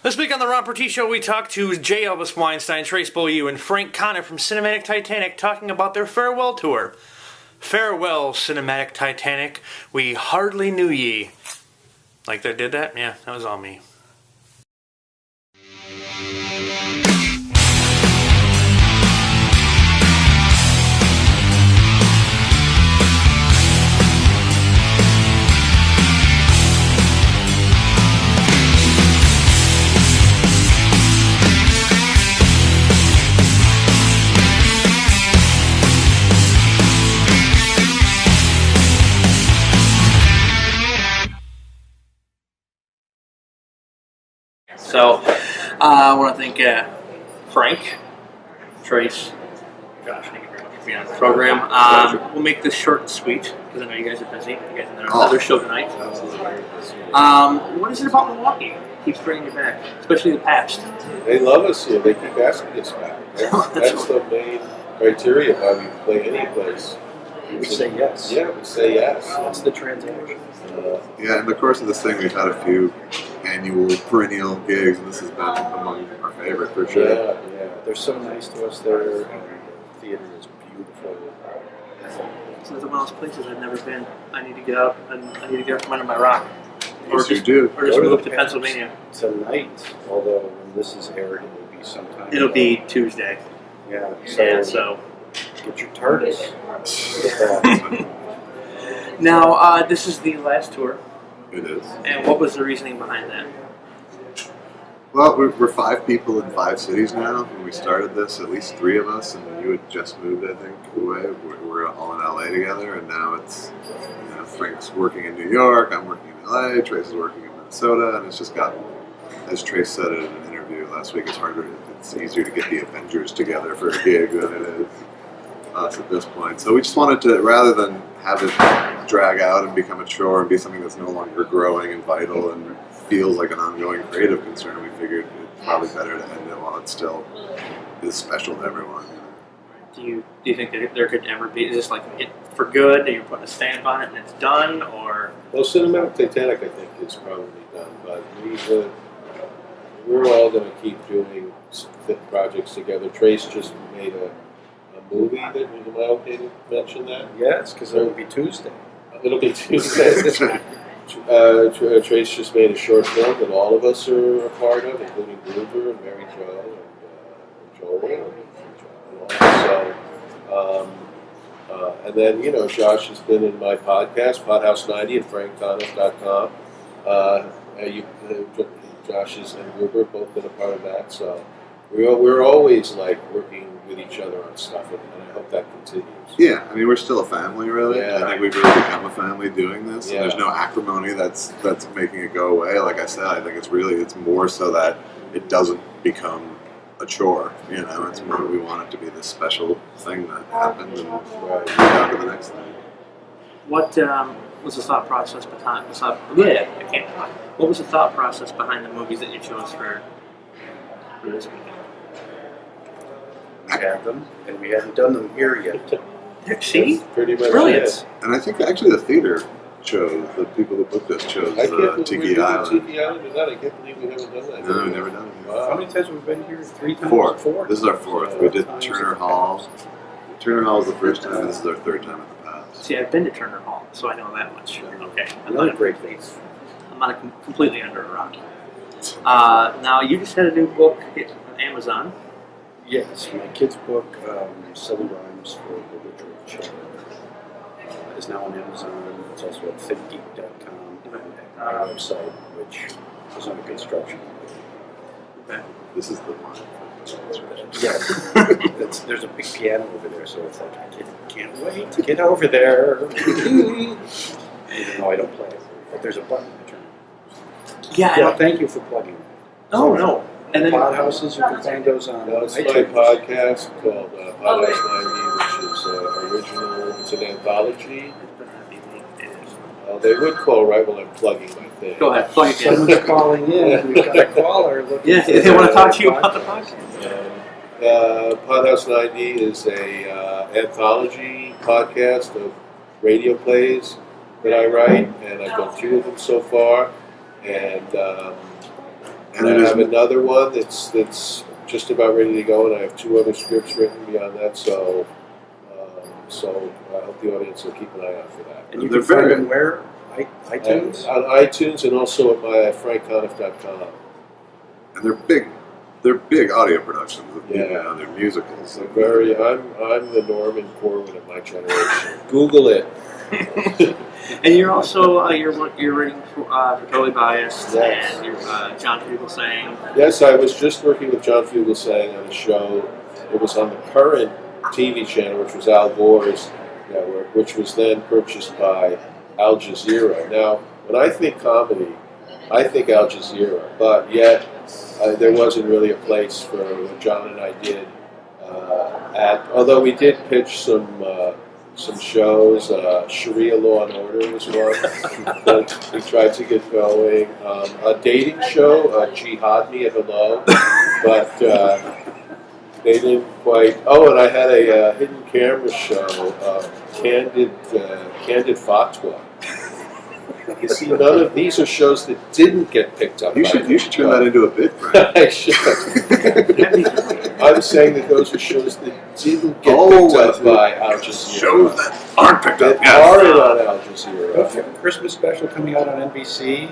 This week on the Purtee Show, we talk to J Elvis Weinstein, Beaulieu and Frank Conniff from Cinematic Titanic, talking about their farewell tour. Farewell, Cinematic Titanic. We hardly knew ye. Like they did that? Yeah, that was all me. So, I want to thank Frank, Trace, Josh, thank you very much for being on the program. We'll make this short and sweet, because I know you guys are busy. You guys have another show tonight. What is it about Milwaukee that keeps bringing you back, especially the past? They love us here. They keep asking us back. That's the main criteria why we play any place. We say yes. Yeah, we say yes. That's the transaction. Yeah, in the course of this thing, we've had a few annual, perennial gigs, and this has been among our favorite for sure. Yeah. They're so nice to us there, and the theater is beautiful. So it's one of those places I've never been. I need to get out, and I need to get up from under my rock. Yes, you do. Or just move to Pennsylvania. Tonight, although when this is aired, it will be sometime. It'll be Tuesday. Yeah, so get your TARDIS. Now, this is the last tour. It is. And what was the reasoning behind that? Well, we're 5 people in 5 cities now. When we started this, at least 3 of us, and you had just moved, I think, away. We're all in LA together, and now it's, Frank's working in New York, I'm working in LA, Trace is working in Minnesota, and it's just gotten, as Trace said in an interview last week, it's easier to get the Avengers together for a gig than it is us at this point. So we just wanted to, rather than have it drag out and become a chore and be something that's no longer growing and vital and feels like an ongoing creative concern, we figured it's probably better to end it while it still is special to everyone. Do you think that there could ever be, is this like it for good, that you're putting a stamp on it and it's done, or? Well, Cinematic Titanic, I think, is probably done, but we're all going to keep doing projects together. Trace just made a movie that, am I okay to mention that? Yes, because it'll be Tuesday. It'll be Tuesday. Trace just made a short film that all of us are a part of, including Gruber and Mary Jo and Joel. And then, Josh has been in my podcast, Podhouse 90 at frankconniff.com. Josh and Gruber both been a part of that, so we're always working with each other on stuff, and I hope that continues. Yeah, I mean, we're still a family, really. Yeah. I think we've really become a family doing this. Yeah. And there's no acrimony that's making it go away. Like I said, I think it's more so that it doesn't become a chore. It's more we want it to be this special thing that happened and move on to the next thing. What was the thought process behind What was the thought process behind the movies that you chose for this weekend? We had them, and we hadn't done them here yet. See? That's pretty much Brilliant. it. And I think actually the theater chose, the people who booked us chose I can't believe Tiki Island. Tiki Island is that? I can't believe we haven't done that. No, we've never done it. Wow. How many times have we been here? 3 times? 4. 4? This is our 4th. We did Turner Hall. Turner Hall was the first time, and this is our 3rd time at the past. See, I've been to Turner Hall, so I know that much. Okay. Another great place. I'm not completely under a rock. Now, you just had a new book hit on Amazon. Yes, my kid's book, 7 Rhymes for Literature, is now on Amazon. It's also at thinkgeek.com, and my website, which is under construction. Okay. This is the one. Yeah, there's a big piano over there, so it's like, I can't wait to get over there. Even though I don't play it, but there's a button to turn. Yeah. Thank you for plugging. No. And then Podhouses, you can find those on It's my iTunes. podcast called Podhouse 90, which is original. It's an anthology. They would call right when I'm plugging my thing. Go ahead, plug it in. Someone's calling in. We've got a caller looking. Yeah, they want to talk to you about the podcast. Podhouse 90 is a anthology podcast of radio plays that I write, and I've done 2 of them so far. And And I have another one that's just about ready to go, and I have 2 other scripts written beyond that. So I hope the audience will keep an eye out for that. And you can find them where? iTunes? On iTunes and also at my frankconniff.com. And they're big audio productions. Yeah, they're musicals. I'm the Norman Corwin of my generation. Google it. And you're also you're writing for Totally Biased, yes. And you're John Fugelsang. Yes, I was just working with John Fugelsang on a show. It was on the current TV channel, which was Al Gore's network, which was then purchased by Al Jazeera. Now, when I think comedy, I think Al Jazeera, but yet there wasn't really a place for what John and I did. Although we did pitch some shows, Sharia Law and Order was one that we tried to get going. A dating show, Jihad Me at Hello, but they didn't quite. Oh, and I had a hidden camera show, Candid Fatwa. You see, none of these are shows that didn't get picked up. You should turn that into a bit, Frank. I should. I'm saying that those are shows that didn't get picked up by Al Jazeera. Shows that aren't picked up. That aren't on Al Jazeera. Don't you have a Christmas special coming out on NBC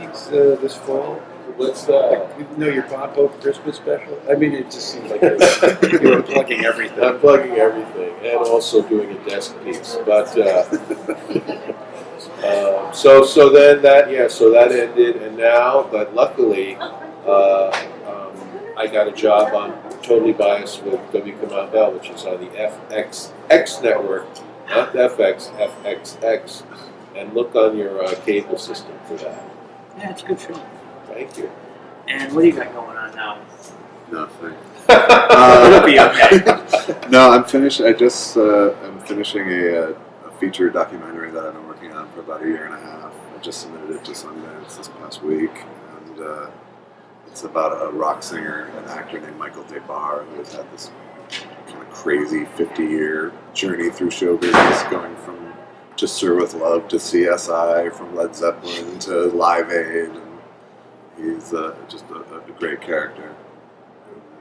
this fall? What's that? You know your Bob Hope Christmas special? I mean, it just seems like you're plugging everything. I'm plugging everything, and also doing a desk piece. But so then that ended, and now, but luckily, I got a job on Totally Biased with W. Kamau Bell, which is on the FXX network, not FX, FXX, and look on your cable system for that. Yeah, it's a good show. Thank you. And what do you got going on now? Nothing. It'll be okay. No, I'm finished. I'm finishing a feature documentary that I've been working on for about a year and a half. I just submitted it to Sundance this past week, and it's about a rock singer and actor named Michael DeBar who has had this kind of crazy 50-year journey through show business, going from Just Serve With Love to CSI, from Led Zeppelin to Live Aid, and he's just a great character.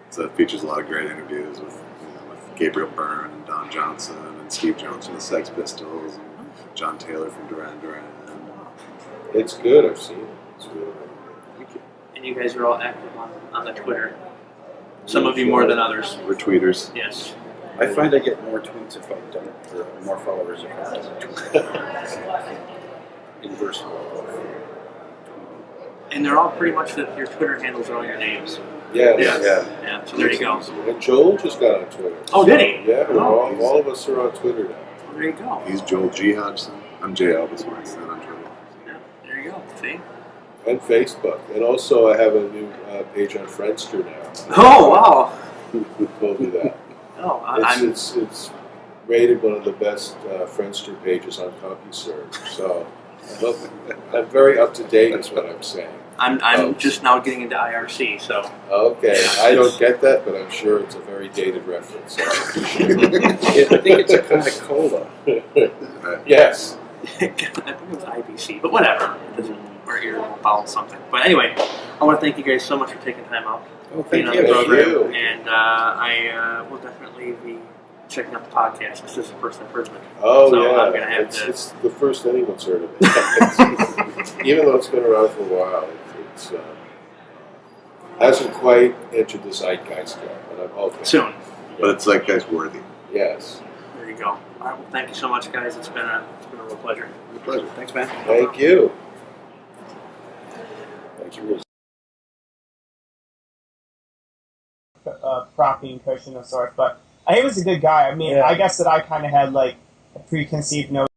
So it features a lot of great interviews with Gabriel Byrne and Don Johnson and Steve Jones from the Sex Pistols and John Taylor from Duran Duran. It's good. I've seen it. It's really good. Thank you. And you guys are all active on the Twitter. Some of you more than others. We're tweeters. Yes. I find I get more tweets if I don't, or more followers if I don't tweet. Inverse. And they're all pretty much your Twitter handles are all your names. Yeah. Yeah. So there you go. And Joel just got on Twitter. Oh, did he? Yeah, all of us are on Twitter now. Well, there you go. He's Joel G. Hodgson. I'm J Elvis Weinstein on Twitter. Yeah, there you go. See? And Facebook. And also I have a new page on Friendster now. Oh, wow. Who told me that? Oh, It's rated one of the best Friendster pages on CompuServe. So I'm very up to date is what I'm saying. I'm just now getting into IRC, so. Okay, I don't get that, but I'm sure it's a very dated reference. So. I think it's a kind of cola. Yes. I think it was IBC, but whatever. It doesn't, or ear will follow something. But anyway, I want to thank you guys so much for taking time out. Oh, being thank on the you. program. And I will definitely be checking out the podcast. This is the first I've heard of it. Oh, so yeah. I'm gonna have it's the first anyone's heard of it. Even though it's been around for a while, it's hasn't quite entered the zeitgeist yet, but I'm hoping. Soon. But it's like guys worthy. Yes. There you go. All right, well, thank you so much, guys. It's been a real pleasure. My pleasure. Thanks, man. Thank you. Thank you. Propping cushion of sorts, but he was a good guy. I mean, Yeah. I guess that I kind of had like a preconceived notion